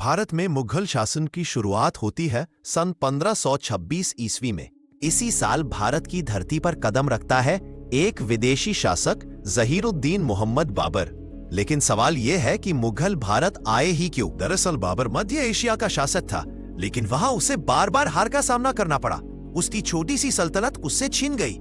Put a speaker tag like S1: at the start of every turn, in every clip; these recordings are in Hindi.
S1: भारत में मुगल शासन की शुरुआत होती है सन 1526 ईस्वी में। इसी साल भारत की धरती पर कदम रखता है एक विदेशी शासक जहीरुद्दीन मोहम्मद बाबर। लेकिन सवाल यह है कि मुगल भारत आए ही क्यों? दरअसल बाबर मध्य एशिया का शासक था, लेकिन वहां उसे बार बार हार का सामना करना पड़ा। उसकी छोटी सी सल्तनत उससे छिन गई।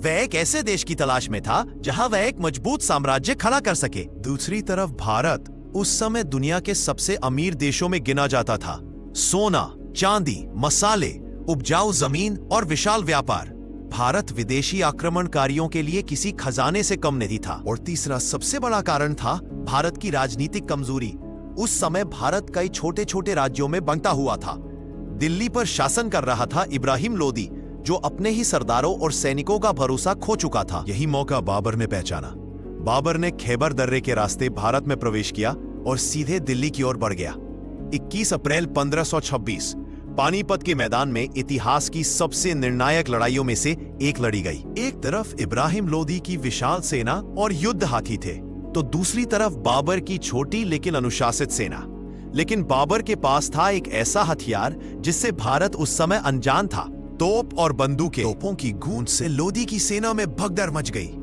S1: वह एक ऐसे देश की तलाश में था जहां वह एक मजबूत साम्राज्य खड़ा कर सके। दूसरी तरफ भारत उस समय दुनिया के सबसे अमीर देशों में गिना जाता था। सोना, चांदी, मसाले, उपजाऊ जमीन और विशाल व्यापार। भारत विदेशी आक्रमणकारियों के लिए किसी खजाने से कम नहीं था। और तीसरा सबसे बड़ा कारण था भारत की राजनीतिक कमजोरी। उस समय भारत कई छोटे छोटे राज्यों में बंटा हुआ था। दिल्ली पर शासन कर रहा था इब्राहिम लोदी, जो अपने ही सरदारों और सैनिकों का भरोसा खो चुका था। यही मौका बाबर ने पहचाना। बाबर ने खैबर दर्रे के रास्ते भारत में प्रवेश किया और सीधे दिल्ली की ओर बढ़ गया। 21 अप्रैल 1526 पानीपत के मैदान में इतिहास की सबसे निर्णायक लड़ाइयों में से एक लड़ी गई। एक तरफ इब्राहिम लोदी की विशाल सेना और युद्ध हाथी थे, तो दूसरी तरफ बाबर की छोटी लेकिन अनुशासित सेना। लेकिन बाबर के पास था एक ऐसा हथियार जिससे भारत उस समय अनजान था। तोप और बंदूकें। तोपों की गूंज से लोदी की सेना में भगदड़ मच गई।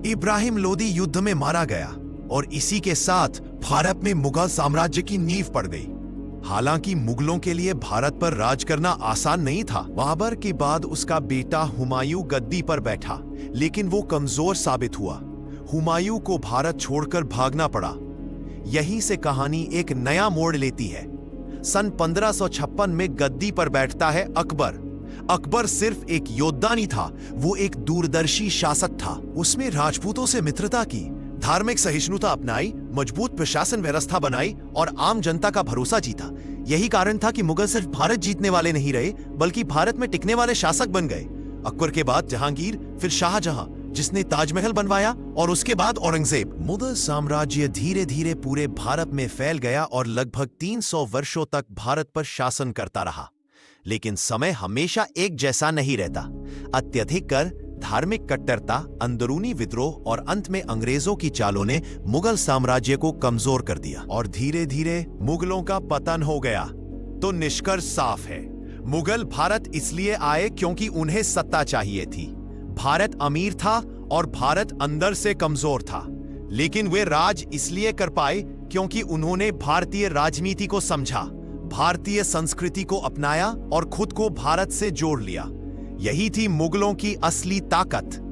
S1: इब्राहिम लोदी युद्ध में मारा गया और इसी के साथ भारत में मुगल साम्राज्य की नींव पड़ गई। हालांकि मुगलों के लिए भारत पर राज करना आसान नहीं था। बाबर के बाद उसका बेटा हुमायूं गद्दी पर बैठा, लेकिन वो कमजोर साबित हुआ। हुमायूं को भारत छोड़कर भागना पड़ा। यहीं से कहानी एक नया मोड़ लेती है। सन 1556 में गद्दी पर बैठता है अकबर। अकबर सिर्फ एक योद्धा नहीं था, वो एक दूरदर्शी शासक था। उसने राजपूतों से मित्रता की, धार्मिक सहिष्णुता अपनाई, मजबूत प्रशासन व्यवस्था बनाई और आम जनता का भरोसा जीता। यही कारण था कि मुगल सिर्फ भारत जीतने वाले नहीं रहे, बल्कि भारत में टिकने वाले शासक बन गए। अकबर के बाद जहांगीर, फिर शाहजहां जिसने ताजमहल बनवाया, और उसके बाद औरंगजेब। मुगल साम्राज्य धीरे धीरे पूरे भारत में फैल गया और लगभग 300 वर्षों तक भारत पर शासन करता रहा। लेकिन समय हमेशा एक जैसा नहीं रहता। अत्यधिक कर, धार्मिक कट्टरता, अंदरूनी विद्रोह और अंत में अंग्रेजों की चालों ने मुगल साम्राज्य को कमजोर कर दिया और धीरे धीरे मुगलों का पतन हो गया। तो निष्कर्ष साफ है, मुगल भारत इसलिए आए क्योंकि उन्हें सत्ता चाहिए थी। भारत अमीर था और भारत अंदर से कमजोर था। लेकिन वे राज इसलिए कर पाए क्योंकि उन्होंने भारतीय राजनीति को समझा, भारतीय संस्कृति को अपनाया और खुद को भारत से जोड़ लिया। यही थी मुगलों की असली ताकत।